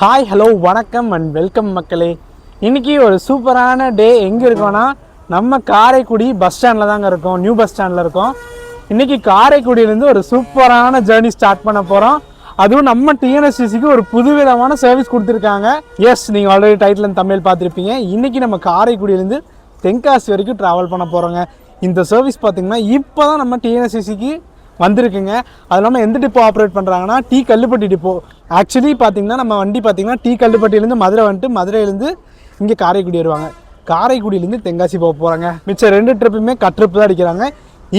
Hi hello வணக்கம் and welcome மக்களே. இன்றைக்கி ஒரு சூப்பரான டே. எங்கே இருக்கோன்னா நம்ம காரைக்குடி பஸ் ஸ்டாண்டில் தாங்க இருக்கோம். நியூ பஸ் ஸ்டாண்டில் இருக்கோம். இன்றைக்கி காரைக்குடியிலேருந்து ஒரு சூப்பரான ஜேர்னி ஸ்டார்ட் பண்ண போகிறோம். அதுவும் நம்ம டிஎன்எஸ்சிசிக்கு ஒரு புதுவிதமான சர்வீஸ் கொடுத்துருக்காங்க. எஸ், நீங்கள் ஆல்ரெடி டைட்டில் தமிழ் பார்த்துருப்பீங்க. இன்றைக்கி நம்ம காரைக்குடியிலேருந்து தென்காசி வரைக்கும் ட்ராவல் பண்ண போகிறோங்க. இந்த சர்வீஸ் பார்த்திங்கன்னா இப்போ தான் நம்ம டிஎன்எஸ்சிசிக்கு வந்திருக்குங்க. அது இல்லாமல் எந்த டிப்போ ஆப்ரேட் பண்ணுறாங்கன்னா டி கல்லுப்பட்டி டிப்போ. ஆக்சுவலி பார்த்திங்கன்னா நம்ம வண்டி பார்த்திங்கன்னா டி கல்லுப்பட்டியிலேருந்து மதுரை வந்துட்டு மதுரையிலேருந்து இங்கே காரைக்குடி வருவாங்க. காரைக்குடியிலேருந்து தென்காசி போக போகிறாங்க. மிச்சம் 2 ட்ரிப்புமே ட்ரிப்பு தான் அடிக்கிறாங்க.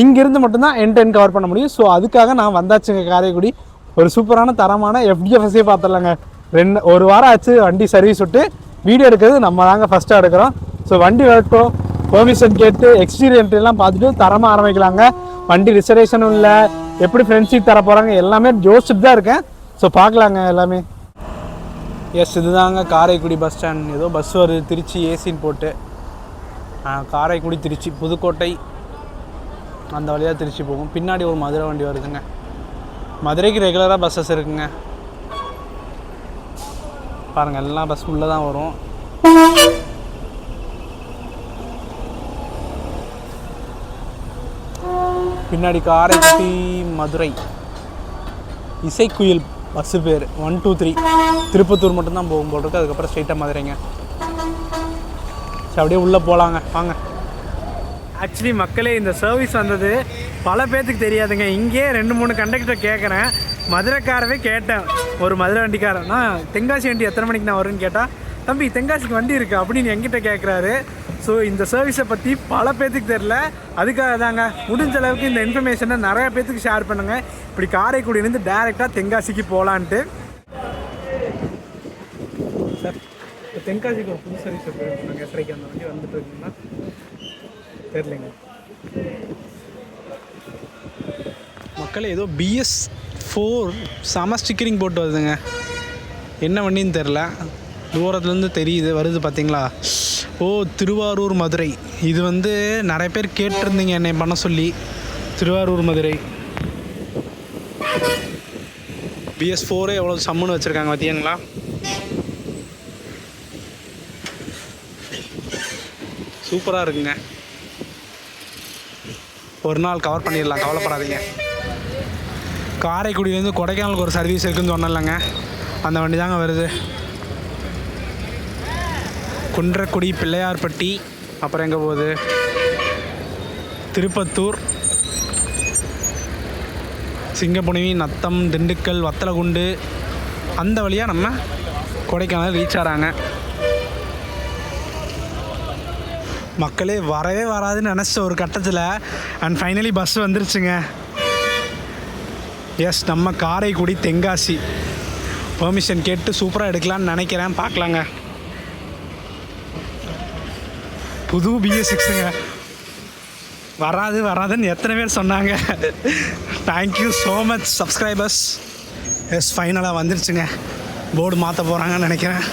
இங்கேருந்து மட்டும்தான் எண்ட் கவர் பண்ண முடியும். ஸோ அதுக்காக நான் வந்தாச்சுங்க காரைக்குடி. ஒரு சூப்பரான தரமான எஃப்டிஎஃப்எஸ்ஸே பார்த்துடலாங்க. ஒரு வாரம் ஆச்சு வண்டி சர்வீஸ் விட்டு. வீடியோ எடுக்கிறது நம்ம தாங்க ஃபஸ்ட்டாக எடுக்கிறோம். ஸோ வண்டி வரட்டும், பெர்மிஷன் கேட்டு எக்ஸ்டீரியர்லாம் பார்த்துட்டு தரமாக ஆரம்பிக்கலாங்க. வண்டி ரிசர்வேஷனும் இல்லை, எப்படி ஃப்ரெண்ட் சீட் தர போகிறாங்க எல்லாமே யோசிச்சுட்டு தான் இருக்கேன். ஸோ பார்க்கலாங்க எல்லாமே. எஸ், இதுதாங்க காரைக்குடி பஸ் ஸ்டாண்ட். ஏதோ பஸ் வருது திருச்சி ஏசின்னு போட்டு. காரைக்குடி திருச்சி புதுக்கோட்டை அந்த வழியாக திருச்சி போகும். பின்னாடி ஒரு மதுரை வண்டி வருதுங்க. மதுரைக்கு ரெகுலராக பஸ்ஸஸ் இருக்குங்க. பாருங்கள், எல்லா பஸ் உள்ளே தான் வரும். பின்னாடி காரைக்குடி மதுரை இசைக்குயில் பஸ்ஸு பேர் 1, 2, 3. திருப்பத்தூர் மட்டும்தான் போகும் போல் இருக்குது. அதுக்கப்புறம் ஸ்ட்ரெயிட்டாக மதுரைங்க. சரி, அப்படியே உள்ளே போகலாங்க, வாங்க. ஆக்சுவலி மக்களே, இந்த சர்வீஸ் வந்தது பல பேர்த்துக்கு தெரியாதுங்க. இங்கே 2-3 கண்டக்டர் கேட்குறேன். மதுரைக்காரவே கேட்டேன், ஒரு மதுரை வண்டிக்காரன், நான் தென்காசி வண்டி எத்தனை மணிக்கு நான் வரும்னு கேட்டால், தம்பி தென்காசிக்கு வண்டி இருக்குது அப்படின்னு என்கிட்ட கேட்குறாரு. ஸோ இந்த சர்வீஸை பற்றி பல பேர்த்துக்கு தெரில. அதுக்காக தாங்க முடிஞ்ச அளவுக்கு இந்த இன்ஃபர்மேஷனை நிறையா பேர்த்துக்கு ஷேர் பண்ணுங்கள். இப்படி காரைக்குடியிலேருந்து டேரெக்டாக தென்காசிக்கு போகலான்ட்டு. சார், இப்போ தென்காசிக்கு ஒரு புது சர்வீஸ் நாங்கள் எட்டரைக்கு அந்த வண்டி வந்துட்டு இருக்கீங்கன்னா தெரிலிங்க. மக்கள் ஏதோ BS4 செம ஸ்டிக்கரிங் போட்டு வருதுங்க. என்ன வண்டின்னு தெரில, தூரத்துலேருந்து தெரியுது, வருது பார்த்தீங்களா? ஓ, திருவாரூர் மதுரை. இது நிறைய பேர் கேட்டிருந்தீங்க என்னை பண்ண சொல்லி. திருவாரூர் மதுரை BS4 எவ்வளோ சம்முன்னு வச்சுருக்காங்க பார்த்தீங்களா? சூப்பராக இருக்குங்க. ஒரு நாள் கவர் பண்ணிடலாம், கவலைப்படாதீங்க. காரைக்குடியிலேருந்து கொடைக்கானலுக்கு ஒரு சர்வீஸ் இருக்குதுன்னு சொன்னேன்லங்க, அந்த வண்டி தாங்க வருது. குன்றக்குடி, பிள்ளையார்பட்டி, அப்புறம் எங்கே போகுது, திருப்பத்தூர், சிங்கப்புனவி, நத்தம், திண்டுக்கல், வத்தலகுண்டு, அந்த வழியாக நம்ம கொடைக்கானல் ரீச் ஆகிறாங்க. மக்களே, வரவே வராதுன்னு நினச்ச ஒரு கட்டத்தில் அண்ட் ஃபைனலி பஸ் வந்துருச்சுங்க. எஸ், நம்ம காரைக்குடி தென்காசி. பெர்மிஷன் கேட்டு சூப்பராக எடுக்கலான்னு நினைக்கிறேன், பார்க்கலாங்க. புது BS6ங்க. வராதுன்னு எத்தனை பேர் சொன்னாங்க. Thank you so much subscribers. Yes, ஃபைனலாக வந்துருச்சுங்க. போர்டு மாற்ற போகிறாங்கன்னு நினைக்கிறேன்.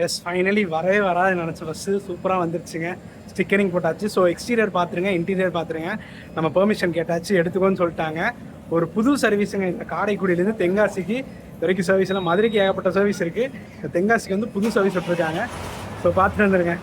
எஸ், ஃபைனலி வரவே வராதுன்னு நினச்ச பஸ்ஸு சூப்பராக வந்துருச்சுங்க. ஸ்டிக்கரிங் போட்டாச்சு. ஸோ எக்ஸ்டீரியர் பார்த்துருங்க, இன்டீரியர் பார்த்துருங்க. நம்ம பெர்மிஷன் கேட்டாச்சு, எடுத்துக்கோன்னு சொல்லிட்டாங்க. ஒரு புது சர்வீஸுங்க இந்த காரைக்குடியிலேருந்து தென்காசிக்கு. வரைக்கும் சர்வீஸ் எல்லாம் மதுரைக்கு ஏகப்பட்ட சர்வீஸ் இருக்குது. தென்காசிக்கு புது சர்வீஸ் விட்டுருக்காங்க. ஸோ பார்த்துட்டு வந்துடுங்க.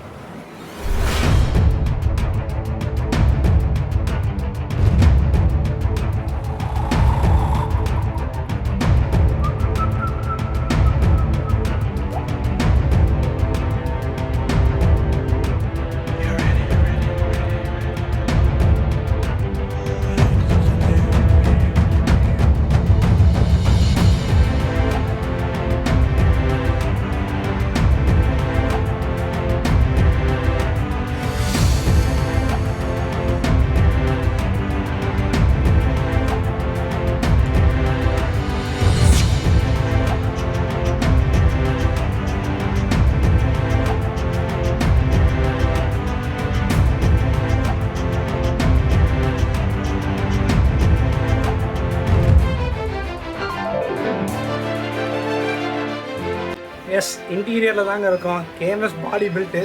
எஸ், இன்டீரியரில் தாங்க இருக்கும். KMS பாடி பில்ட்டு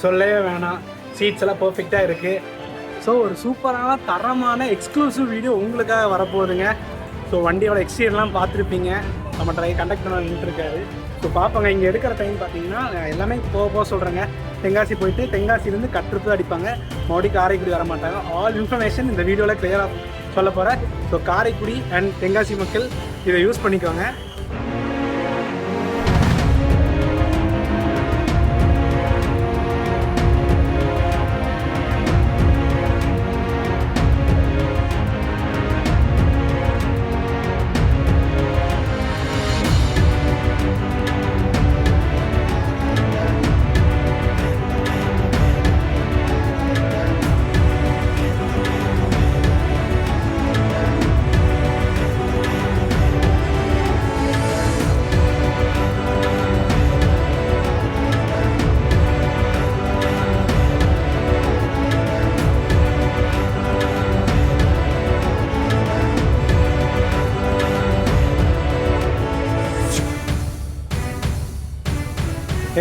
சொல்லவே வேணாம். சீட்ஸ் எல்லாம் பர்ஃபெக்டாக இருக்குது. ஸோ ஒரு சூப்பரான தரமான எக்ஸ்க்ளூசிவ் வீடியோ உங்களுக்காக வரப்போகுதுங்க. ஸோ வண்டியோட எக்ஸ்டீரியர்லாம் பார்த்துருப்பீங்க. நம்ம கண்டக்டர் நின்றுருக்காரு. ஸோ பார்ப்போங்க. இங்கே எடுக்கிற டைம் பார்த்தீங்கன்னா எல்லாமே போக சொல்கிறேங்க. தென்காசி போயிட்டு தென்காசிலேருந்து கட்டுறது அடிப்பாங்க, மறுபடியும் காரைக்குடி வர மாட்டாங்க. ஆல் இன்ஃபர்மேஷன் இந்த வீடியோவில் கிளியராக சொல்ல போகிறேன். ஸோ காரைக்குடி அண்ட் தென்காசி மக்கள் இதை யூஸ் பண்ணிக்கோங்க.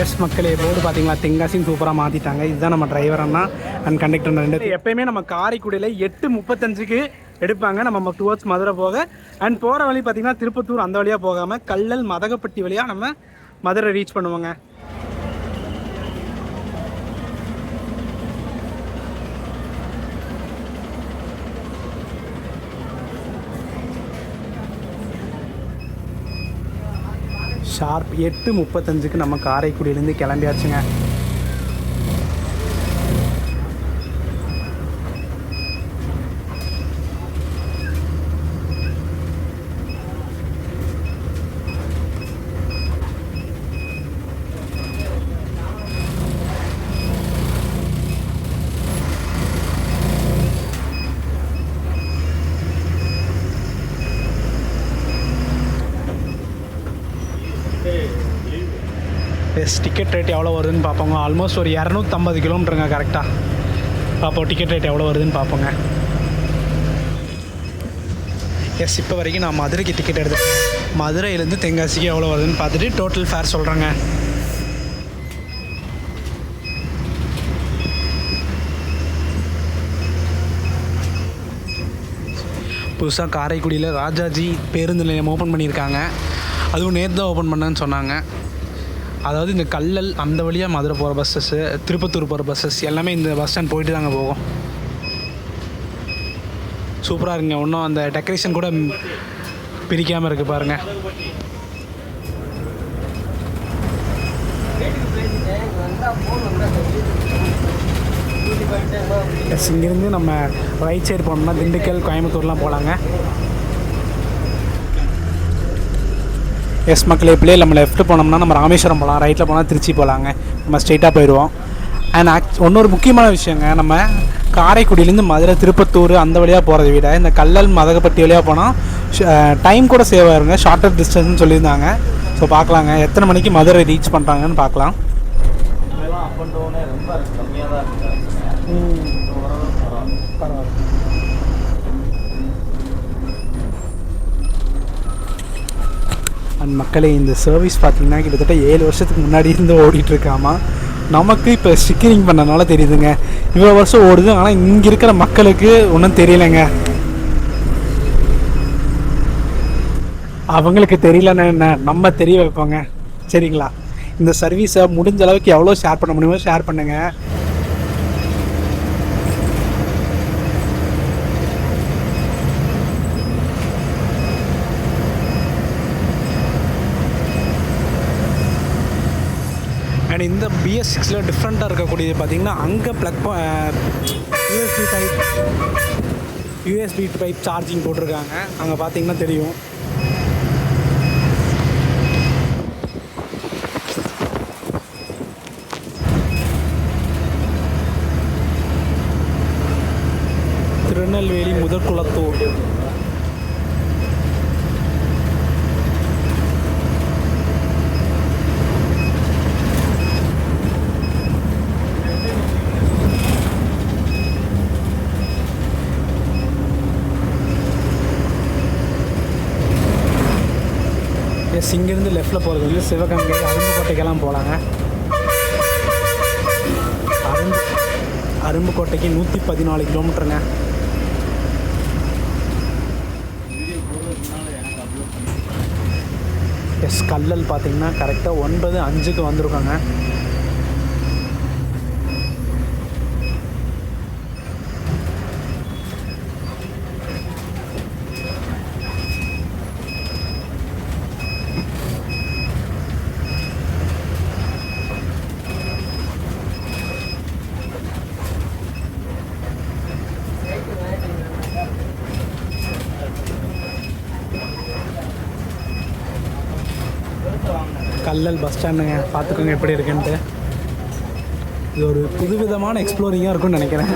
எஸ் மக்களே, ரோடு பார்த்தீங்களா, தென்காசியும் சூப்பராக மாற்றிட்டாங்க. இதுதான் நம்ம டிரைவர் அண்ணா அண்ட் கண்டக்டர் ரெண்டு. எப்பயுமே நம்ம காரைக்குடியில் 8:35க்கு எடுப்பாங்க. நம்ம டுவர்ட்ஸ் மதுரை போக அண்ட் போகிற வழி பார்த்திங்கன்னா திருப்பத்தூர் அந்த வழியாக போகாமல் கல்லல் மதகப்பட்டி வழியாக நம்ம மதுரை ரீச் பண்ணுவோங்க. ஷார்ப் 8:35க்கு நம்ம காரைக்குடியிலேருந்து கிளம்பியாச்சுங்க. டிக்கெட் ரேட் எவ்வளோ வருதுன்னு பார்ப்போங்க. ஆல்மோஸ்ட் ஒரு 250 கிலோமீட்டருங்க கரெக்டாக. பார்ப்போம் டிக்கெட் ரேட் எவ்வளோ வருதுன்னு பார்ப்போங்க. எஸ், இப்போ வரைக்கும் நான் மதுரைக்கு டிக்கெட் எடுத்தேன். மதுரையிலேருந்து தென்காசிக்கு எவ்வளோ வருதுன்னு பார்த்துட்டு டோட்டல் ஃபேர் சொல்கிறேங்க. புதுசாக காரைக்குடியில் ராஜாஜி பேருந்து நிலையம் ஓப்பன் பண்ணியிருக்காங்க. அதுவும் நேற்று தான் ஓப்பன் பண்ணேன்னு சொன்னாங்க. அதாவது இந்த கல்லல் அந்த வழியாக மதுரை போகிற பஸ்ஸஸ்ஸு, திருப்பத்தூர் போகிற பஸ்ஸஸ் எல்லாமே இந்த பஸ் ஸ்டாண்ட் போயிட்டு தாங்க போகும். சூப்பராக இருக்குங்க. இன்னும் அந்த டெக்கரேஷன் கூட பிரிக்காமல் இருக்குது பாருங்கள். எஸ், இங்கேருந்து நம்ம ரைட் சைடு போனோம்னா திண்டுக்கல், கோயம்புத்தூர்லாம் போகலாங்க. எஸ் மக்களே, இப்படியே நம்ம லெஃப்ட்டு போனோம்னா நம்ம ராமேஸ்வரம் போகலாம், ரைட்டில் போனால் திருச்சி போகலாங்க. நம்ம ஸ்ட்ரெயிட்டாக போயிடுவோம். அண்ட் இன்னொரு முக்கியமான விஷயங்க, நம்ம காரைக்குடியிலேருந்து மதுரை, திருப்பத்தூர் அந்த வழியாக போகிறத விட இந்த கல்லல் மதகப்பட்டி வழியாக போனால் டைம் கூட சேவ் ஆயிருங்க. ஷார்ட்டர் டிஸ்டன்ஸ்னு சொல்லியிருந்தாங்க. ஸோ பார்க்கலாங்க எத்தனை மணிக்கு மதுரை ரீச் பண்ணுறாங்கன்னு பார்க்கலாம். அண்ட் மக்களே, இந்த சர்வீஸ் பார்த்திங்கன்னா கிட்டத்தட்ட 7 வருஷத்துக்கு முன்னாடி இருந்து ஓடிட்டுருக்காமா. நமக்கு இப்போ ஸ்டிக்கரிங் பண்ணனால தெரியுதுங்க இவ்வளோ வருஷம் ஓடுது. ஆனால் இங்கே இருக்கிற மக்களுக்கு ஒன்றும் தெரியலைங்க. அவங்களுக்கு தெரியலன்னு என்ன, நம்ம தெரிய வைப்போங்க. சரிங்களா? இந்த சர்வீஸை முடிஞ்ச அளவுக்கு எவ்வளோ ஷேர் பண்ண முடியுமோ ஷேர் பண்ணுங்கள். அண்ட் இந்த BS6 டிஃப்ரெண்ட்டாக இருக்கக்கூடியது பார்த்திங்கன்னா அங்கே ப்ளக் யூஎஸ்பி டைப் சார்ஜிங் போட்டிருக்காங்க. அங்கே பார்த்திங்கன்னா தெரியும். திருநெல்வேலி முதற்குளத்தூர். எஸ், இங்கேருந்து லெஃப்டில் போகிறது வந்து சிவகங்கை, அரும்புக்கோட்டைக்கெல்லாம் போகலாங்க. அரும்புக்கோட்டைக்கு 114 கிலோமீட்டருங்க. எஸ் கல்லல் பார்த்தீங்கன்னா கரெக்டாக 9:05 வந்திருக்காங்க. கல்லல் பஸ் ஸ்டாண்டுங்க, பார்த்துக்கோங்க எப்படி இருக்குன்ட்டு. இது ஒரு புதுவிதமான எக்ஸ்ப்ளோரிங்காக இருக்கும்னு நினைக்கிறேன்.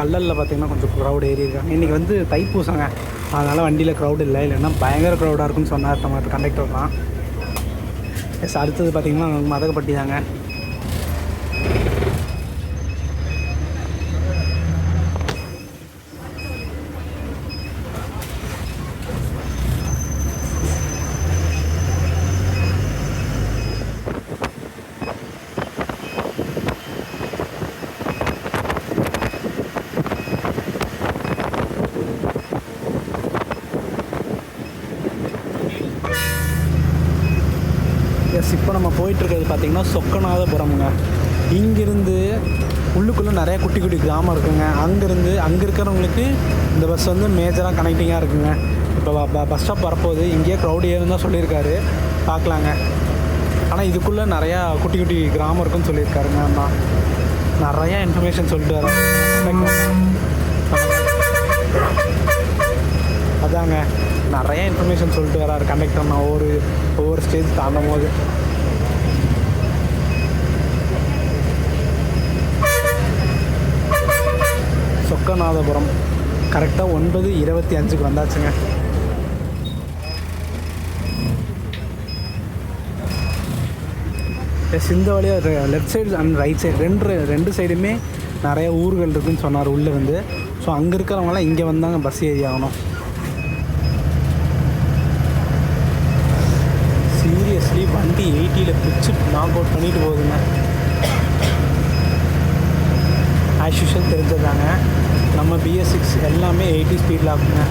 கல்லலில் பார்த்தீங்கன்னா கொஞ்சம் க்ரௌட் ஏறி இருக்காங்க. இன்றைக்கி வந்து தைப்பூசங்க, அதனால் வண்டியில் க்ரௌட் இல்லை, இல்லைன்னா பயங்கர க்ரௌடாக இருக்குன்னு சொன்னார் நம்ம கண்டக்டர் தான். எஸ் அடுத்தது பார்த்திங்கன்னா மதகப்பட்டி தாங்க. எஸ் இப்போ நம்ம போயிட்டுருக்கிறது பார்த்திங்கன்னா சொக்கநாதபுரம்ங்க. இங்கேருந்து உள்ளுக்குள்ளே நிறையா குட்டி குட்டி கிராமம் இருக்குங்க. அங்கே இருக்கிறவங்களுக்கு இந்த பஸ் வந்து மேஜராக கனெக்டிங்காக இருக்குங்க. இப்போ பஸ் ஸ்டாப் வரப்போகுது, இங்கேயே க்ரௌட் ஏறுன்னு தான் சொல்லியிருக்காரு, பார்க்கலாங்க. ஆனால் இதுக்குள்ளே நிறையா குட்டி குட்டி கிராமம் இருக்குன்னு சொல்லியிருக்காருங்க. அண்ணா நிறையா இன்ஃபர்மேஷன் சொல்லிட்டு வர அதாங்க நிறைய இன்ஃபர்மேஷன் சொல்லிட்டு வராரு கண்டக்டர். நான் ஒவ்வொரு ஸ்டேஜ் தாண்டும் போது சொக்கநாதபுரம் கரெக்டாக 9:25 வந்தாச்சுங்க. இந்த வழியாக left side and right side ரெண்டு சைடுமே நிறைய ஊர்கள் இருக்குதுன்னு சொன்னார் உள்ளே வந்து. ஸோ அங்கே இருக்கிறவங்களாம் இங்கே வந்தாங்க பஸ் ஏறி ஆகணும். சீரியஸ்லி வண்டி 80ல் பிடிச்சி நாக் அவுட் பண்ணிட்டு போகுதுங்க. ஆஸ் யூஷுவல் தெரிஞ்சதாங்க, நம்ம BS6 எல்லாமே 80 ஸ்பீடில் ஆகுங்க.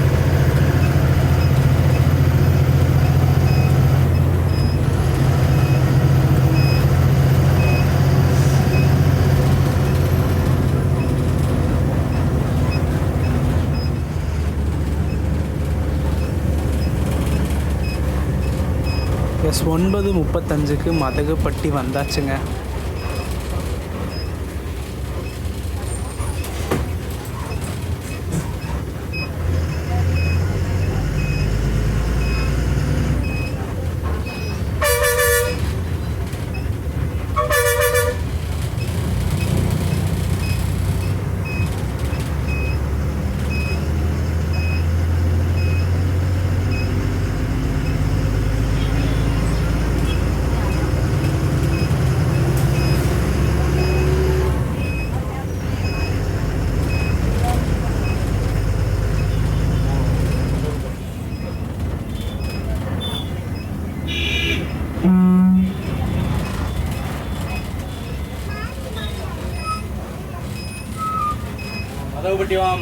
எஸ் 9:35 மதகுப்பட்டி வந்தாச்சுங்க.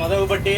மதகுப்பட்டி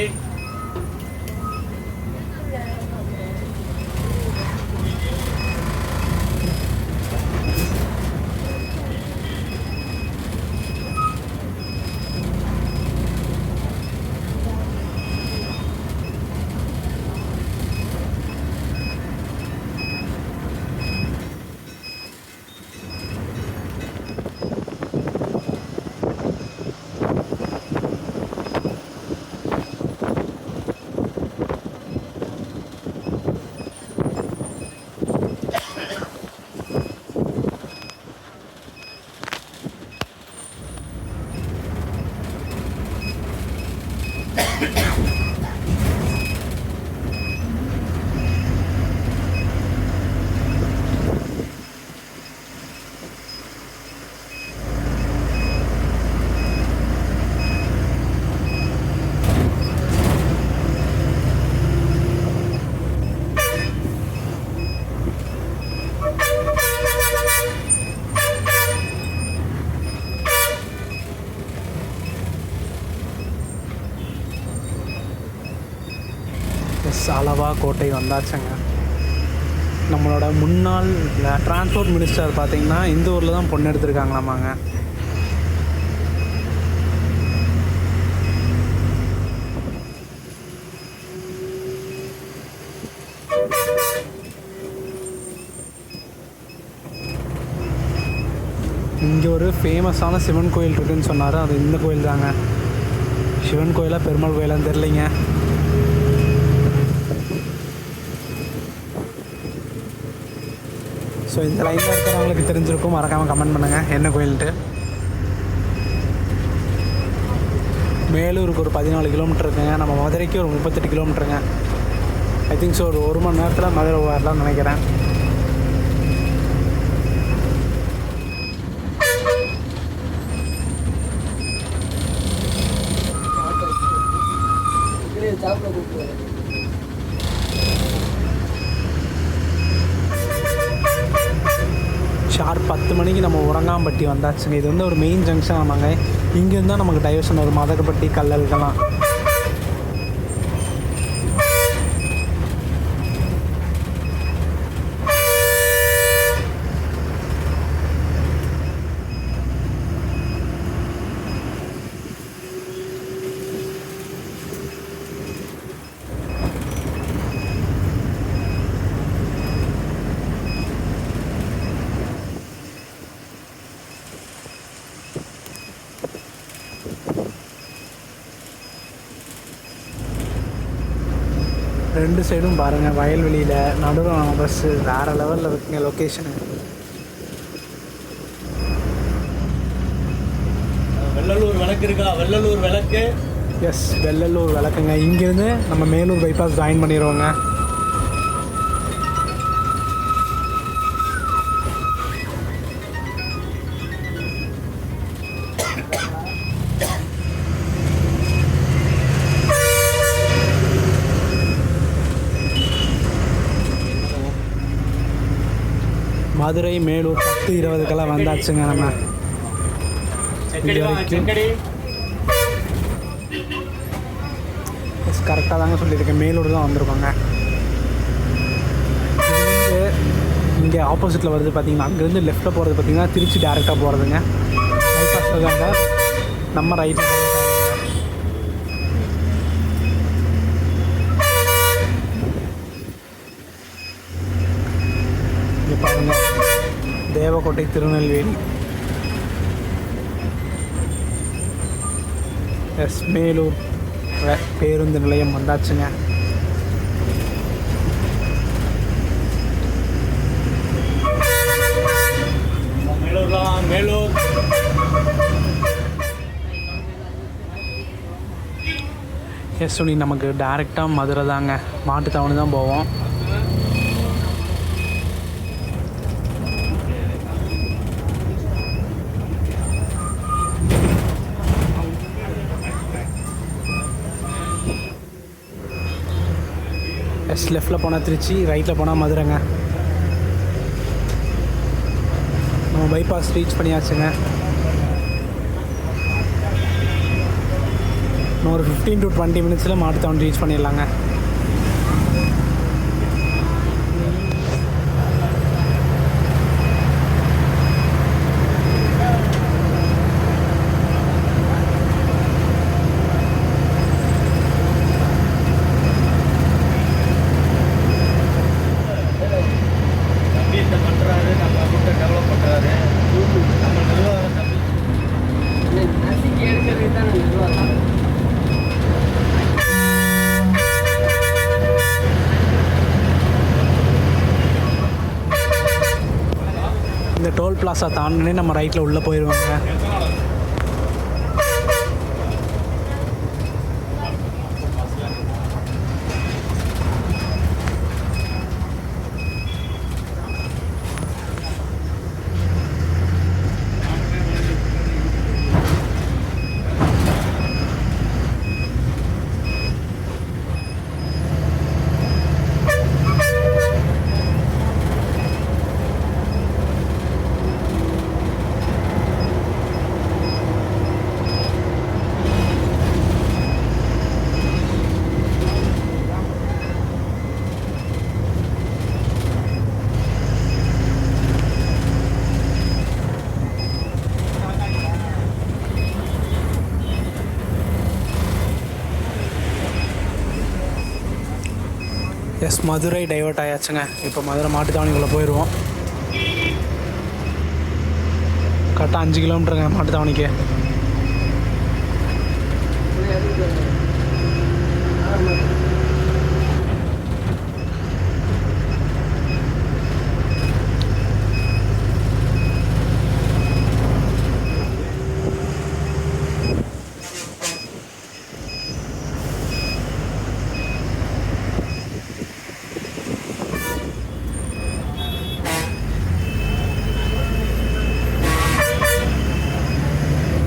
அளவா கோட்டை வந்தாச்சுங்க. நம்மளோட முன்னாள் டிரான்ஸ்போர்ட் மினிஸ்டர் பார்த்திங்கன்னா இந்த ஊரில் தான் பொண்ணு எடுத்திருக்காங்களாமாங்க. இங்கே ஒரு ஃபேமஸான சிவன் கோயில் இருக்குதுன்னு சொன்னார். அது இந்த கோயில் தாங்க. சிவன் கோயிலாக பெருமாள் கோயிலான்னு தெரிலிங்க. ஸோ இந்த லைனில் இருக்கிறவங்களுக்கு தெரிஞ்சிருக்கும், மறக்காமல் கமெண்ட் பண்ணுங்கள் என்ன கோயில்ன்ட்டு. மேலூருக்கு ஒரு 14 கிலோமீட்டர் இருக்குங்க. நம்ம மதுரைக்கு ஒரு 38 கிலோமீட்டருங்க. ஐ திங்க் ஸோ ஒரு மணி நேரத்தில் மதுரை வரலாம்னு நினைக்கிறேன். ஷார்ப் 10 மணிக்கு நம்ம உரங்காம்பட்டி வந்தாச்சுங்க. இது வந்து ஒரு மெயின் ஜங்ஷன் ஆமாங்க. இங்கேருந்து தான் நமக்கு டைவர்ஷன் வரும் மதகப்பட்டி கல்லல்கெல்லாம். ரெண்டு சைடும் பாருங்கள், வயல்வெளியில் நடுவில் நம்ம பஸ்ஸு வேறு லெவலில் இருக்குங்க லொக்கேஷனு. வெள்ளலூர் விளக்கு இருக்கா? வெள்ளலூர் விளக்கு. எஸ், வெள்ளலூர் விளக்குங்க. இங்கேருந்து நம்ம மேலூர் பைபாஸ் ஜாயின் பண்ணிடுவோங்க. மதுரை மேலூர் 10-20 வந்தாச்சுங்க. நம்ம கரெக்டாக தாங்க சொல்லியிருக்கேன், மேலூர் தான் வந்திருக்கோங்க. இங்கே ஆப்போசிட்டில் வருது பார்த்தீங்கன்னா, அங்கேருந்து லெஃப்ட்டில் போகிறது பார்த்தீங்கன்னா திருச்சி டேரெக்டாக போகிறதுங்க. பைபாஸில் தாங்க நம்ம ரைட்டில். இங்கே பாருங்கள், தேவக்கோட்டை திருநெல்வேலி. எஸ், மேலூர் பேருந்து நிலையம் வந்தாச்சுங்க. மேலூர் எஸ் சுனி, நமக்கு டேரெக்டாக மதுரை தாங்க. மாட்டுத்தாவணி தான் போவோம். எஸ், லெஃப்டில் போனால் திருச்சி, ரைட்டில் போனால் மதுரைங்க. நம்ம பைபாஸ் ரீச் பண்ணியாச்சுங்க. இன்னும் ஒரு 15 to 20 மினிட்ஸில் மாட்டுத்தாவணி ரீச் பண்ணிடலாங்க. இந்த டோல் பிளாஸா தாண்டினே நம்ம ரைட்டில் உள்ளே போயிடுவாங்க. எஸ் மதுரை டைவர்ட் ஆயாச்சுங்க. இப்போ மதுரை மாட்டுத்தாவணிக்குள்ளே போயிடுவோம். கரெக்டாக 5 கிலோமீட்டருங்க மாட்டுத்தாவணிக்கு.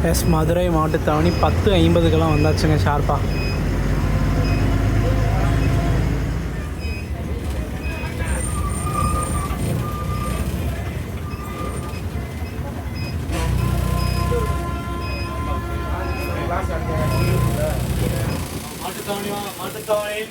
எஸ் மதுரை மாட்டுத்தாவணி 10:50 வந்தாச்சுங்க ஷார்ப்பாக. மாட்டுத்தாவணி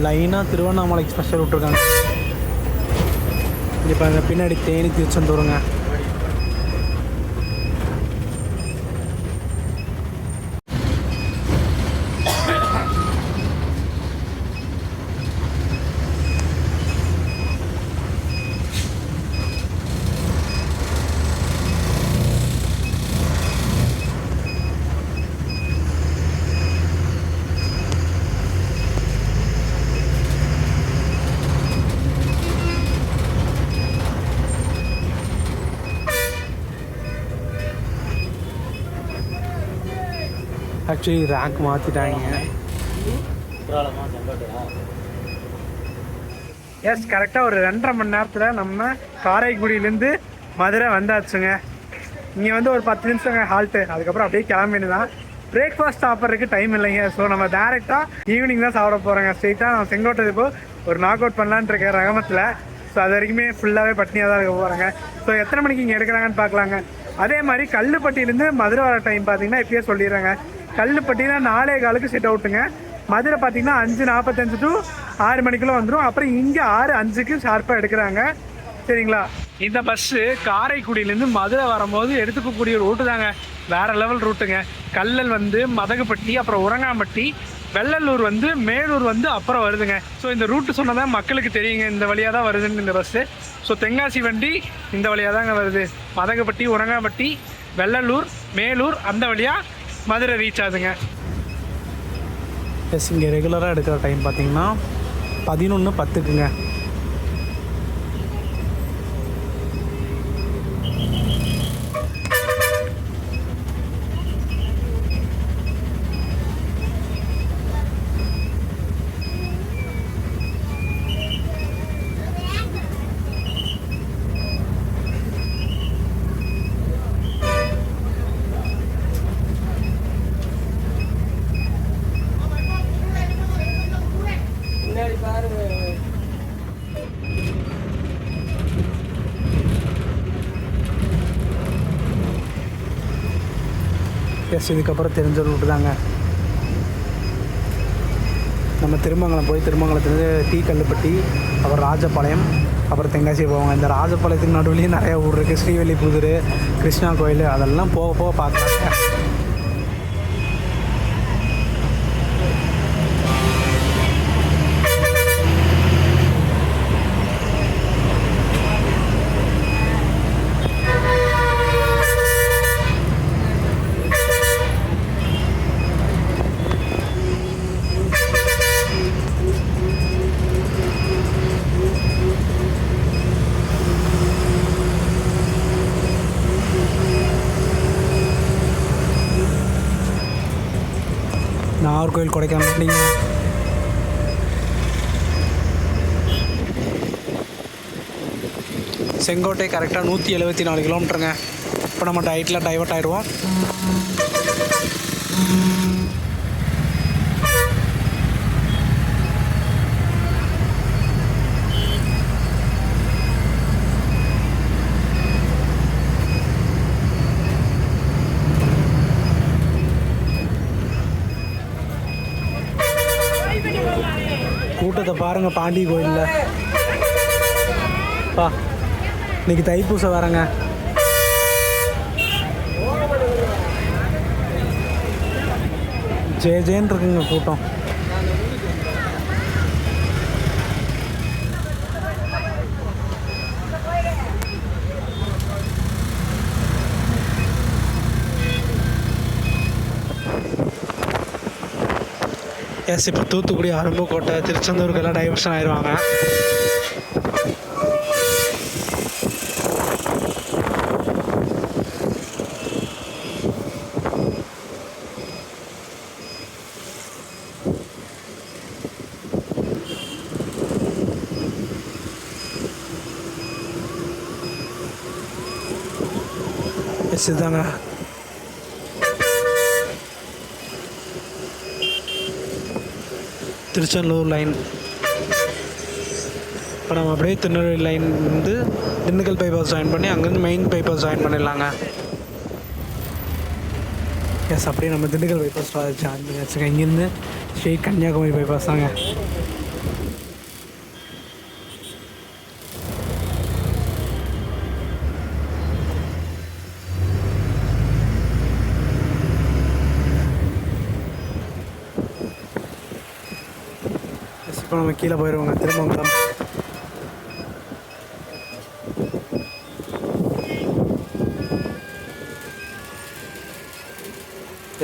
லைனாக திருவண்ணாமலைக்கு ஸ்பெஷல் விட்ருக்காங்க. இப்போ அங்கே பின்னாடி தேனி திருச்செந்தூருங்க. ஆக்சுவலி ரேங்க் மாற்றிட்டாங்க. எஸ் கரெக்டாக ஒரு 2.5 மணி நேரத்தில் நம்ம காரைக்குடியிலேருந்து மதுரை வந்தாச்சுங்க. இங்கே வந்து ஒரு 10 நிமிஷங்க ஹால்ட்டு, அதுக்கப்புறம் அப்படியே கிளம்பினு தான். பிரேக்ஃபாஸ்ட் சாப்பிட்றதுக்கு டைம் இல்லைங்க. ஸோ நம்ம டேரெக்டாக ஈவினிங் தான் சாப்பிட போகிறோங்க. ஸ்ட்ரெயிட்டாக நான் செங்கோட்டை இப்போ ஒரு நாக் அவுட் பண்ணலான்னு இருக்கேன் ரகமத்தில். ஸோ அது வரைக்குமே ஃபுல்லாகவே பட்னியாக தான் இருக்க போகிறாங்க. ஸோ எத்தனை மணிக்கு இங்கே எடுக்கிறாங்கன்னு பார்க்கலாங்க. அதே மாதிரி கல்லுப்பட்டியிலேருந்து மதுரை வர டைம் பார்த்தீங்கன்னா இப்பயே சொல்லிடுறாங்க. கல்லுப்பட்டினா 4:15 செட் அவுட்டுங்க. மதுரை பார்த்தீங்கன்னா 5:45 to 6 மணிக்குள்ளே வந்துடும். அப்புறம் இங்கே 6:05 ஷார்ப்பாக எடுக்கிறாங்க. சரிங்களா? இந்த பஸ்ஸு காரைக்குடியிலேருந்து மதுரை வரும்போது எடுத்துக்கக்கூடிய ரூட்டு தாங்க வேறு லெவல் ரூட்டுங்க. கல்லல் வந்து மதகுப்பட்டி, அப்புறம் உரங்காம்பட்டி, வெள்ளலூர் வந்து மேலூர் வந்து அப்புறம் வருதுங்க. ஸோ இந்த ரூட்டு சொன்னதான் மக்களுக்கு தெரியுங்க, இந்த வழியாக தான் வருதுன்னு இந்த பஸ்ஸு. ஸோ தென்காசி வண்டி இந்த வழியாக தாங்க வருது. மதகுப்பட்டி, உரங்காம்பட்டி, வெள்ளலூர், மேலூர் அந்த வழியாக மதுரை ரீச் ஆகுதுங்க. எஸ் இங்கே ரெகுலராக எடுக்கிற டைம் பார்த்தீங்கன்னா 11:10க்குங்க. எஸ் இதுக்கப்புறம் தெரிஞ்ச ரூட்டு தாங்க. நம்ம திருமங்கலம் போய் திருமங்கலத்துலேருந்து டீ கல்லுப்பட்டி, அப்புறம் ராஜபாளையம், அப்புறம் தென்காசி போவாங்க. இந்த ராஜபாளையத்துக்கு நடுவுலேயும் நிறையா ஊர் இருக்குது. ஸ்ரீவல்லிபுதூர், கிருஷ்ணா கோயில், அதெல்லாம் போக போக பார்க்கலாங்க. நாகர்கோவில், கொடைக்கானல் நீங்கள் செங்கோட்டை கரெக்டாக 174 கிலோமீட்டருங்க. இப்போ நம்ம டைட்டில் டைவர்ட் ஆயிடுவோம். கூட்டத்தை பாருங்கள் பாண்டி கோயிலில். இன்னைக்கு தைப்பூசம் வரங்க. ஜேன்னு இருக்குங்க கூட்டம். எஸ், இப்போ தூத்துக்குடி, அரும்புக்கோட்டை, திருச்செந்தூருக்கெல்லாம் டைவர்ஷன் ஆயிடுவாங்க. எஸ், இதுதாங்க திருச்செந்தூர் லைன். இப்போ நம்ம அப்படியே திருநெல்வேலி லைன் வந்து திண்டுக்கல் பைபாஸ் ஜாயின் பண்ணி அங்கேருந்து மெயின் பைபாஸ் ஜாயின் பண்ணிடலாங்க. எஸ், அப்படியே நம்ம திண்டுக்கல் பைபாஸ் ஜாயின் பண்ணி வச்சுங்க. இங்கேருந்து ஸ்ட்ரெயிட் கன்னியாகுமரி பைபாஸ் தாங்க. இப்போ நம்ம கீழே போயிடுவோங்க. திருமங்கலம்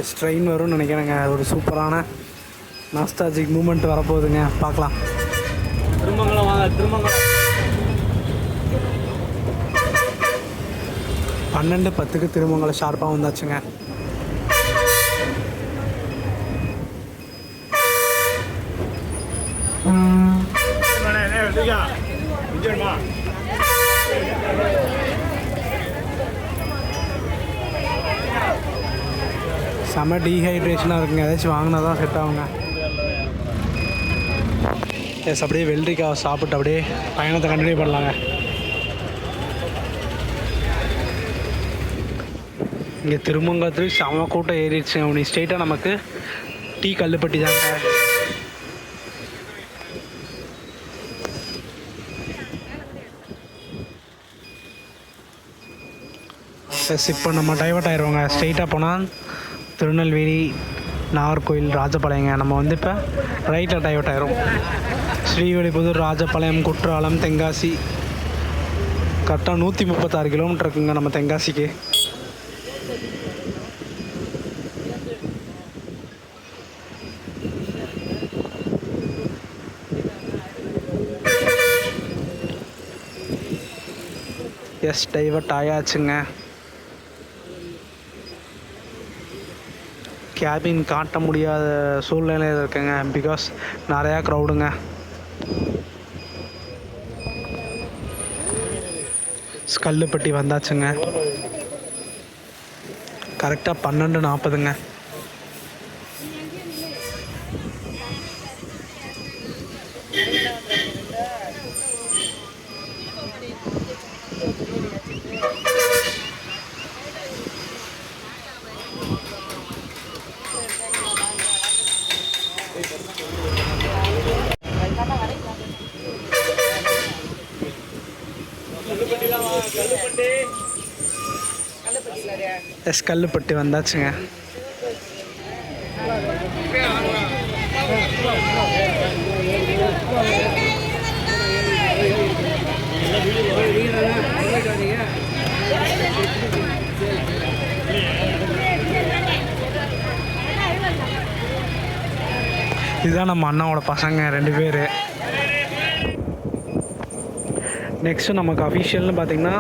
எஸ், ட்ரெயின் வரும்னு நினைக்கிறேங்க. ஒரு சூப்பரான நாஸ்டாலஜிக் மூமெண்ட் வரப்போகுதுங்க. பார்க்கலாம். திருமங்கலம் வாங்க, திருமங்கலம். 12:10 திருமங்கலம் ஷார்ப்பாக வந்தாச்சுங்க. செம்ம டீஹைட்ரேஷனாக இருக்குங்க. ஏதாச்சும் வாங்கினா தான் செட் ஆகுங்க. எஸ், அப்படியே வெள்ளரிக்காய் சாப்பிட்டு அப்படியே பயணத்தை கண்டினியூ பண்ணலாங்க. இங்கே திருமங்கலத்துலேயும் செம கூட்டம் ஏறிடுச்சுங்க. அப்படி ஸ்ட்ரெயிட்டாக நமக்கு டீ கல்லுப்பட்டி தாங்க. எஸ், இப்போ நம்ம டைவர்ட் ஆயிடுவோங்க. ஸ்ட்ரெயிட்டாக போனால் திருநெல்வேலி, நாகர்கோவில், ராஜபாளையங்க. நம்ம வந்து இப்போ ரைட்டில் டைவர்ட் ஆயிரும். ஸ்ரீவில்லிபுத்தூர், ராஜபாளையம், குற்றாலம், தென்காசி. கரெக்டாக 136 கிலோமீட்டர் இருக்குங்க நம்ம தென்காசிக்கு. எஸ், டைவர்ட் ஆயாச்சுங்க. கேபின் காட்ட முடியாத சூழ்நிலையில் இருக்குங்க. பிகாஸ் நிறையா க்ரௌடுங்க. கல்லுப்பட்டி வந்தாச்சுங்க. கரெக்டாக 12:40ங்க. எஸ், கல்லுப்பட்டி வந்தாச்சுங்க. இதுதான் நம்ம அண்ணாவோட பசங்க 2 பேர். நெக்ஸ்ட்டு நமக்கு அஃபிஷியல்னு பார்த்திங்கன்னா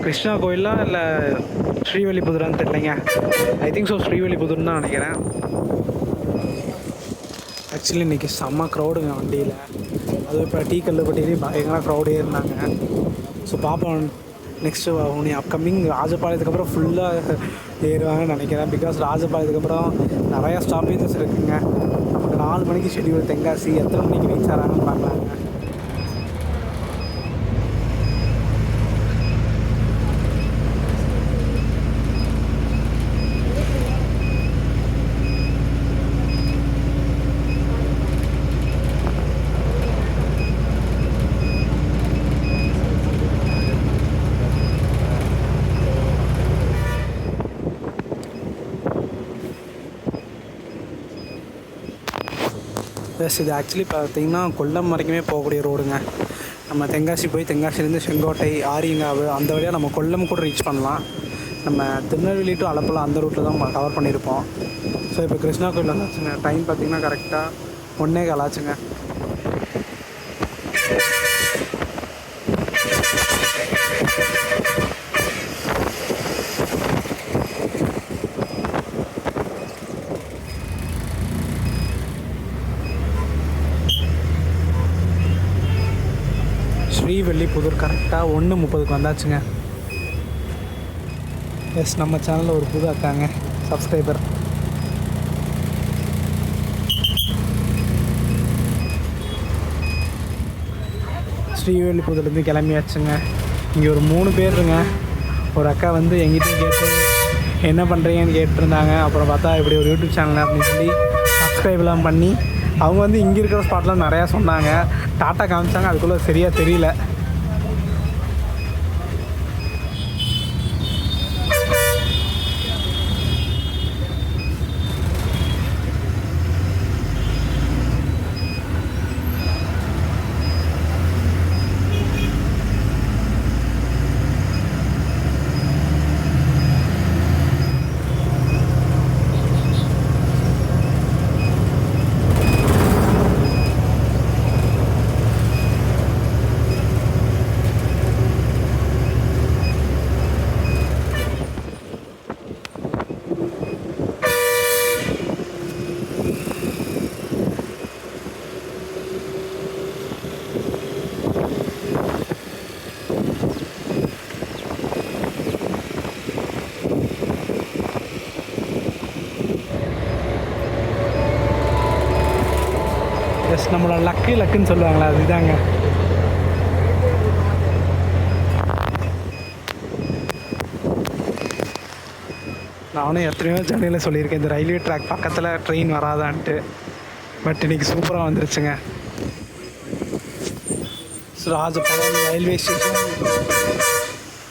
கிருஷ்ணா கோயிலா இல்லை ஸ்ரீவில்லிபுத்தூரான்னு தெரியலைங்க. ஐ திங்க் ஸோ ஸ்ரீவில்லிபுத்தூர்னு தான் நினைக்கிறேன். ஆக்சுவலி இன்றைக்கி செம்ம க்ரௌடுங்க வண்டியில். அதுவும் இப்போ டீ கல்லுப்பட்டியிலேயே பயங்கர க்ரௌடே இருந்தாங்க. ஸோ பார்ப்போம் நெக்ஸ்ட்டு உனி அப்கமிங் ராஜபாளையத்துக்கு அப்புறம் ஃபுல்லாக ஏறுவாங்கன்னு நினைக்கிறேன். பிகாஸ் ராஜபாளையத்துக்கு அப்புறம் நிறையா ஸ்டாப்பேஜஸ் இருக்குதுங்க. நமக்கு 4 மணிக்கு ஷெட்யூல் தென்காசி. எத்தனை மணிக்கு ரீச் ஆகிறாங்கன்னு பார்க்கலாங்க. எஸ், இது ஆக்சுவலி பார்த்திங்கன்னா கொல்லம் வரைக்குமே போகக்கூடிய ரோடுங்க. நம்ம தென்காசி போய் தென்காசிலேருந்து செங்கோட்டை, ஆரியங்காவு அந்த வழியாக நம்ம கொல்லம் கூட ரீச் பண்ணலாம். நம்ம திருநெல்வேலி டு ஆலப்புழா அந்த ரூட்டில் தான் கவர் பண்ணியிருப்போம். ஸோ இப்போ கிருஷ்ணா கோயில் வந்தாச்சுங்க. டைம் பார்த்திங்கன்னா கரெக்டாக 1:15 ஆச்சுங்க. ஸ்ரீவில்லிபுத்தூர் கரெக்டாக 1:30க்கு வந்தாச்சுங்க. எஸ், நம்ம சேனலில் ஒரு புது அக்காங்க சப்ஸ்கிரைபர். ஸ்ரீவில்லிபுத்தூர்லேருந்து கிளம்பியாச்சுங்க. இங்கே ஒரு 3 பேருங்க. ஒரு அக்கா வந்து எங்கிட்டையும் கேட்டு என்ன பண்ணுறீங்கன்னு கேட்டிருந்தாங்க. அப்புறம் பார்த்தா இப்படி ஒரு யூடியூப் சேனல் அப்படின்னு சொல்லி சப்ஸ்கிரைப்லாம் பண்ணி அவங்க வந்து இங்கே இருக்கிற ஸ்பாட்லாம் நிறையா சொன்னாங்க. டாட்டா காமிச்சாங்க, அதுக்குள்ளே சரியாக தெரியல. எஸ், நம்மளோட லக்குன்னு சொல்லுவாங்களா, அதுதாங்க. நானும் எத்தனையோ ஜர்னியில் சொல்லியிருக்கேன் இந்த ரயில்வே ட்ராக் பக்கத்தில் ட்ரெயின் வராதான்ட்டு. பட் இன்றைக்கி சூப்பராக வந்துருச்சுங்க. ராஜபாளையம் ரயில்வே ஸ்டேஷன்,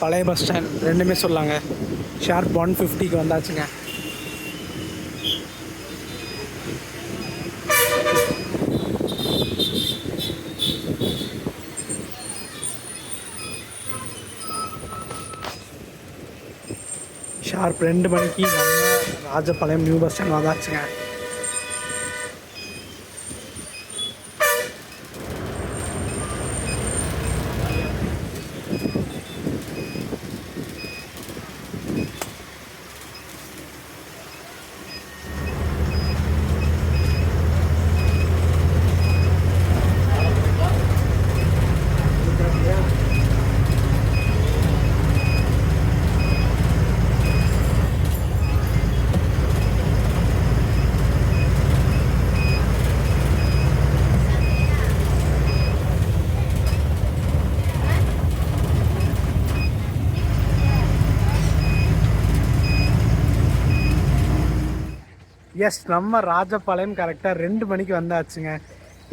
பழைய பஸ் ஸ்டாண்ட் ரெண்டுமே சொல்லாங்க. ஷார்ப் 1:50க்கு வந்தாச்சுங்க. ஷார்ப் 2 மணிக்கு நம்ம ராஜபாளையம் நியூ பஸ் ஸ்டாண்ட் வந்தாச்சுங்க. எஸ், நம்ம ராஜபாளையம் கரெக்டாக 2 மணிக்கு வந்தாச்சுங்க.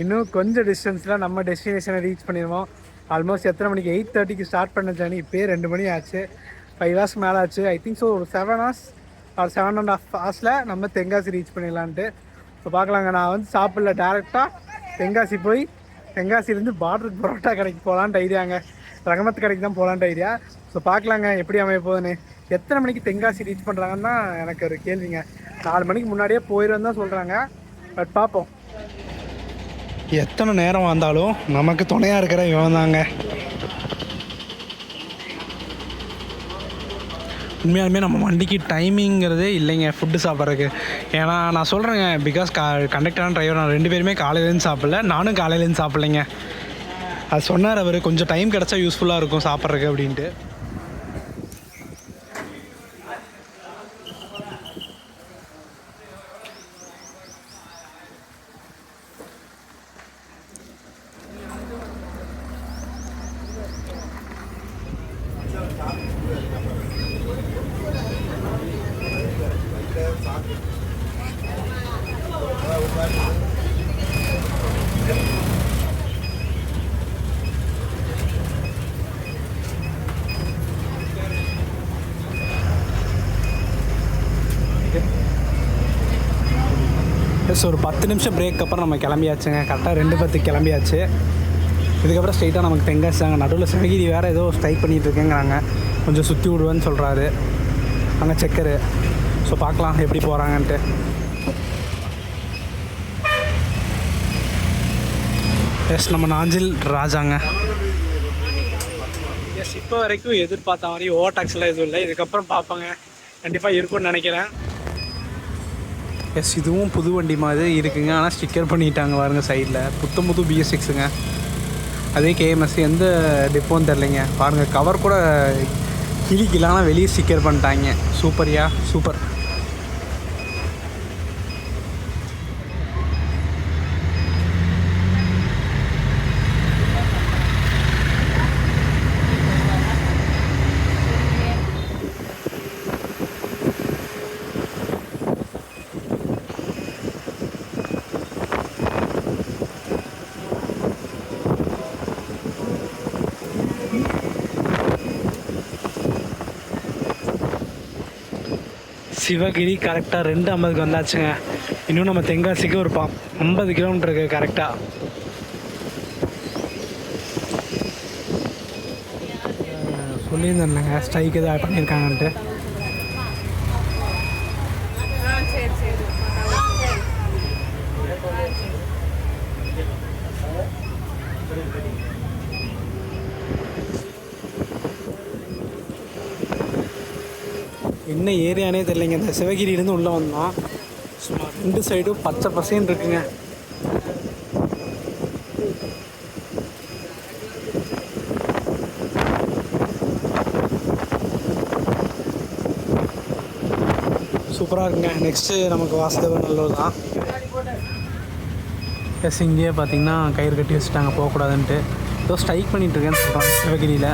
இன்னும் கொஞ்சம் டிஸ்டன்ஸில் நம்ம டெஸ்டினேஷனை ரீச் பண்ணிடுவோம். ஆல்மோஸ்ட் எத்தனை மணிக்கு 8:30க்கு ஸ்டார்ட் பண்ண ஜர்னி இப்போயே 2 மணி ஆச்சு. 5 hours மேலே ஆச்சு. ஐ திங்க் ஸோ ஒரு 7 hours ஆர் 7.5 hours நம்ம தென்காசி ரீச் பண்ணிடலான்ட்டு. ஸோ பார்க்கலாங்க. நான் வந்து சாப்பிடல, டேரெக்டாக தென்காசி போய் தென்காசிலேருந்து பார்டருக்கு பரோட்டா கடைக்கு போகலான்ட்டு ஐடியாங்க. ரகமத்து கடைக்கு தான் போகலான்ட்டு ஐடியா. ஸோ பார்க்கலாங்க எப்படி அமைய போகுதுன்னு. எத்தனை மணிக்கு தென்காசி ரீச் பண்ணுறாங்கன்னு தான் எனக்கு ஒரு கேள்விங்க. 4 மணிக்கு முன்னாடியே போயிடுன்னு தான் சொல்கிறாங்க. பட் பார்ப்போம். எத்தனை நேரம் வந்தாலும் நமக்கு துணையாக இருக்கிற இவன் தாங்க. உண்மையாலுமே நம்ம வண்டிக்கு டைமிங்கிறதே இல்லைங்க ஃபுட்டு சாப்பிட்றதுக்கு. ஏன்னா நான் சொல்கிறேங்க, பிகாஸ் கண்டக்டரான டிரைவர் நான் 2 பேருமே காலையிலேருந்து சாப்பிடல, நானும் காலையிலேருந்து சாப்பிட்லைங்க. அது சொன்னார் அவர், கொஞ்சம் டைம் கிடச்சா யூஸ்ஃபுல்லாக இருக்கும் சாப்பிட்றதுக்கு அப்படின்ட்டு. ஸோ ஒரு 10 நிமிஷம் பிரேக் அப்புறம் நம்ம கிளம்பியாச்சுங்க. கரெக்டாக 2:10 கிளம்பியாச்சு. இதுக்கப்புறம் ஸ்ட்ரைட்டாக நமக்கு தென்காசி தாங்க. நடுவில் சிவகிரி வேறு ஏதோ ஸ்ட்ரைக் பண்ணிகிட்டு இருக்கேங்கிறாங்க. கொஞ்சம் சுற்றி விடுவேன்னு சொல்கிறாரு அங்கே செக்கரு. ஸோ பார்க்கலாம் எப்படி போகிறாங்கன்ட்டு. எஸ், நம்ம நாஞ்சில் ராஜாங்க. எஸ், இப்போ வரைக்கும் எதிர்பார்த்த மாதிரி ஓவர் டாக்ஸ்லாம் எதுவும் இல்லை. இதுக்கப்புறம் பார்ப்பாங்க, கண்டிப்பாக இருக்கும்னு நினைக்கிறேன். எஸ், இதுவும் புது வண்டி மாதிரி இருக்குங்க. ஆனால் ஸ்டிக்கர் பண்ணிட்டாங்க பாருங்க சைடில். புது BS6ங்க. அதே KMS. எந்த டிப்போன்னு தெரிலைங்க பாருங்கள். கவர் கூட கிளிக்கலாம்னா வெளியே ஸ்டிக்கர் பண்ணிட்டாங்க. சூப்பர்யா, சூப்பர். சிவகிரி கரெக்டாக 2:50 வந்தாச்சுங்க. இன்னும் நம்ம தென்காசிக்கு ஒரு 50 கிலோமீட்டர் இருக்குது கரெக்டாக. சொல்லியிருந்தேன்லங்க ஸ்ட்ரைக் எதாவது பண்ணியிருக்காங்கன்ட்டு. என்ன ஏரியானே தெரியலைங்க. இந்த சிவகிரியிலேருந்து உள்ளே வந்தோம். சும்மா 2 சைடும் பச்சை பசேன்னு இருக்குங்க. சூப்பராக இருக்குங்க. நெக்ஸ்ட்டு நமக்கு வாசுதேவநல்லூர் தான். எஸ், இங்கேயே பார்த்தீங்கன்னா கயிறு கட்டி வச்சுட்டாங்க போகக்கூடாதுன்ட்டு. ஏதோ ஸ்ட்ரைக் பண்ணிகிட்ருக்கேன்னு சொல்கிறாங்க சிவகிரியில்.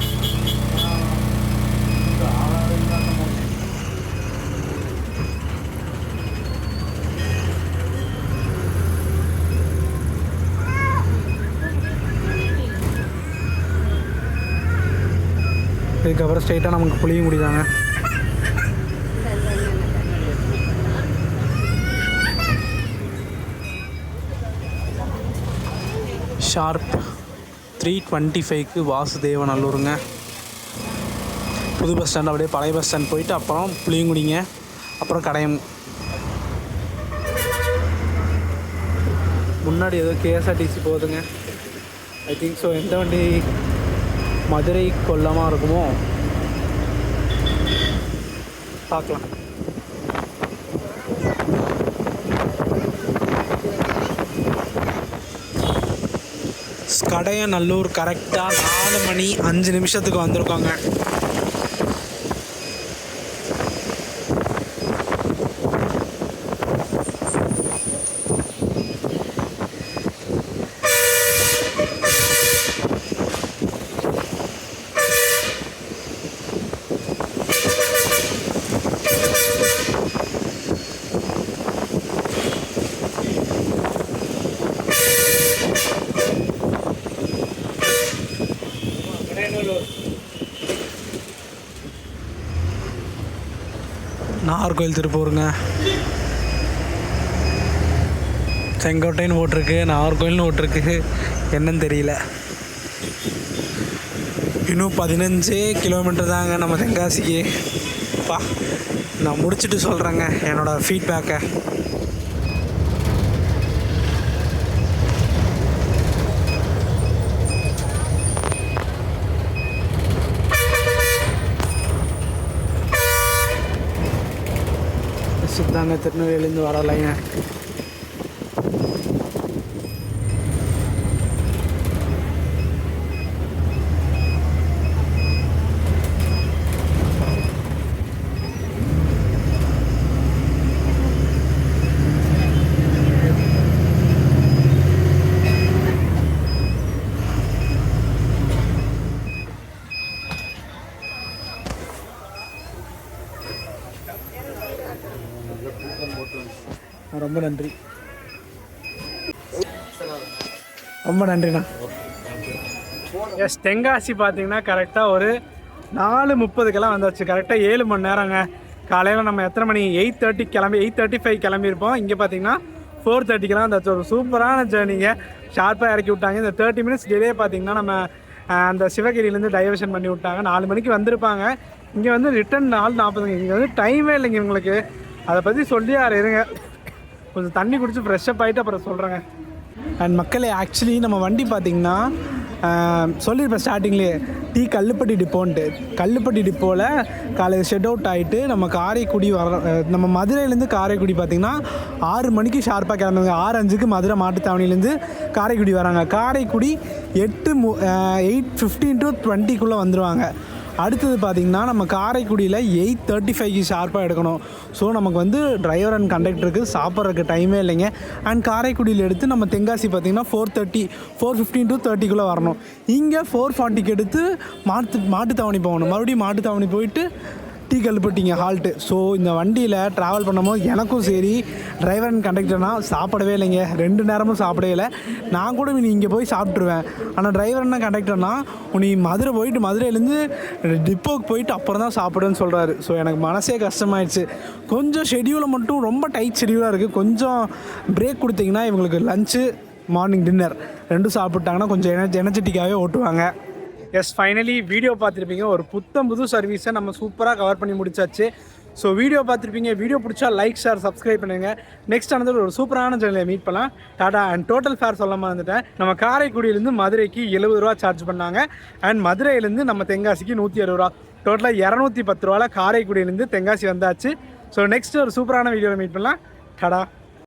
இதுக்கப்புறம் ஸ்ட்ரைட்டாக நமக்கு புளியங்குடி தாங்க. ஷார்ப் 3:25க்கு வாசுதேவநல்லூருங்க. புது பஸ் ஸ்டாண்ட் அப்படியே பழைய பஸ் ஸ்டாண்ட் போயிட்டு அப்புறம் புளியங்குடிங்க, அப்புறம் கடையம். முன்னாடி ஏதோ KSRTC போகுதுங்க. I think so. எந்த வண்டி மதுரை கொல்லமாக இருக்குமோ பார்க்கலாம். கடையநல்லூர் கரெக்டாக 4 மணி 5 நிமிஷத்துக்கு வந்திருக்கோங்க. நாகர்கோவில் திருப்பூருங்க. செங்கோட்டைன்னு ஓட்டிருக்கு, நாகர்கோவில்னு ஓட்டிருக்கு, என்னன்னு தெரியல. இன்னும் 15 கிலோமீட்டர் தாங்க நம்ம தென்காசிக்கு. நான் முடிச்சுட்டு சொல்கிறேங்க என்னோடய ஃபீட்பேக்கை. தாங்க திருநெல்வேலியிலேருந்து வர லைனை. ரொம்ப நன்றி, ரொம்ப நன்றிண்ணா. எஸ், தென்காசி பார்த்தீங்கன்னா கரெக்டாக ஒரு 4:30க்கெல்லாம் வந்தாச்சு. கரெக்டாக 7 மணி நேரங்க. காலையில் நம்ம எத்தனை மணி 8:30 கிளம்பி 8:35 கிளம்பியிருப்போம். இங்கே பார்த்தீங்கன்னா 4:30க்கெலாம் அந்த ஒரு சூப்பரான ஜேர்னிங்க ஷார்ப்பாக இறக்கி விட்டாங்க. இந்த 30 மினிட்ஸ் டிலே பார்த்திங்கன்னா நம்ம அந்த சிவகிரியிலேருந்து டைவர்ஷன் பண்ணி விட்டாங்க. 4 மணிக்கு வந்திருப்பாங்க. இங்கே வந்து ரிட்டன் 4:40. இங்கே வந்து டைமே இல்லைங்க இவங்களுக்கு. அதை பற்றி சொல்லி இருங்க, கொஞ்சம் தண்ணி குடிச்சு ஃப்ரெஷ்ஷப் ஆகிட்டு அப்புறம் சொல்கிறேங்க. அண்ட் மக்களே, ஆக்சுவலி நம்ம வண்டி பார்த்திங்கன்னா சொல்லியிருப்பேன் ஸ்டார்டிங்லேயே, கல்லுப்பட்டி டிப்போன்ட்டு. கல்லுப்பட்டி டிப்போவில் காலையில் ஷெட் அவுட் ஆகிட்டு நம்ம காரைக்குடி நம்ம மதுரையிலேருந்து காரைக்குடி பார்த்திங்கன்னா 6 மணிக்கு ஷார்ப்பாக கிளம்புங்க. 6:05க்கு மதுரை மாட்டுத்தாவணிலேருந்து காரைக்குடி வராங்க. காரைக்குடி 8:15 to 20க்குள்ளே வந்துடுவாங்க. அடுத்தது பார்த்திங்கன்னா நம்ம காரைக்குடியில் 8:35க்கு ஷார்ப்பாக எடுக்கணும். ஸோ நமக்கு வந்து டிரைவர் அண்ட் கண்டக்டருக்கு சாப்பிட்றதுக்கு டைமே இல்லைங்க. அண்ட் காரைக்குடியில் எடுத்து நம்ம தென்காசி பார்த்திங்கன்னா 4:15 to 30க்குள்ளே வரணும். இங்கே 4:40க்கு எடுத்து மாட்டுத்தாவணி போகணும். மறுபடியும் மாட்டுத்தாவணி போயிட்டு கல்லுப்பட்டிங்க ஹால்ட்டு. ஸோ இந்த வண்டியில் ட்ராவல் பண்ணும்போது எனக்கும் சரி டிரைவர் அண்ட் கண்டக்டர்னா சாப்பிடவே இல்லைங்க. 2 நேரமும் சாப்பிடவே இல்லை. நான் கூட நீ இங்கே போய் சாப்பிட்ருவேன். ஆனால் டிரைவர் அண்ட் கண்டக்டர்னா நீ மதுரை போயிட்டு மதுரையிலேருந்து டிப்போக்கு போயிட்டு அப்புறம் தான் சாப்பிடுன்னு சொல்கிறாரு. ஸோ எனக்கு மனசே கஷ்டமாயிடுச்சு. கொஞ்சம் ஷெடியூலை மட்டும் ரொம்ப டைட் ஷெடியூலாக இருக்குது. கொஞ்சம் பிரேக் கொடுத்தீங்கன்னா இவங்களுக்கு லஞ்சு மார்னிங் டின்னர் 2 சாப்பிட்டாங்கன்னா கொஞ்சம் எனர்ஜெட்டிக்காகவே ஓட்டுவாங்க. எஸ், ஃபைனலி வீடியோ பார்த்துருப்பீங்க. ஒரு புது சர்வீஸை நம்ம சூப்பராக கவர் பண்ணி முடிச்சாச்சு. ஸோ வீடியோ பார்த்துருப்பீங்க. வீடியோ பிடிச்சா லைக், ஷேர், சப்ஸ்கிரைப் பண்ணுங்கள். நெக்ஸ்ட் ஆனது ஒரு சூப்பரான சேனலை மீட் பண்ணலாம். டாடா. அண்ட் டோட்டல் ஃபேர் சொல்லாமல் வந்துட்டேன். நம்ம காரைக்குடியிலேருந்து மதுரைக்கு 70 ரூபா சார்ஜ் பண்ணாங்க. அண்ட் மதுரையிலேருந்து நம்ம தென்காசிக்கு 160 ரூபா. டோட்டலாக 210 ரூபாவில் காரைக்குடியிலேருந்து தென்காசி வந்தாச்சு. ஸோ நெக்ஸ்ட் ஒரு சூப்பரான வீடியோவில் மீட் பண்ணலாம். டாடா.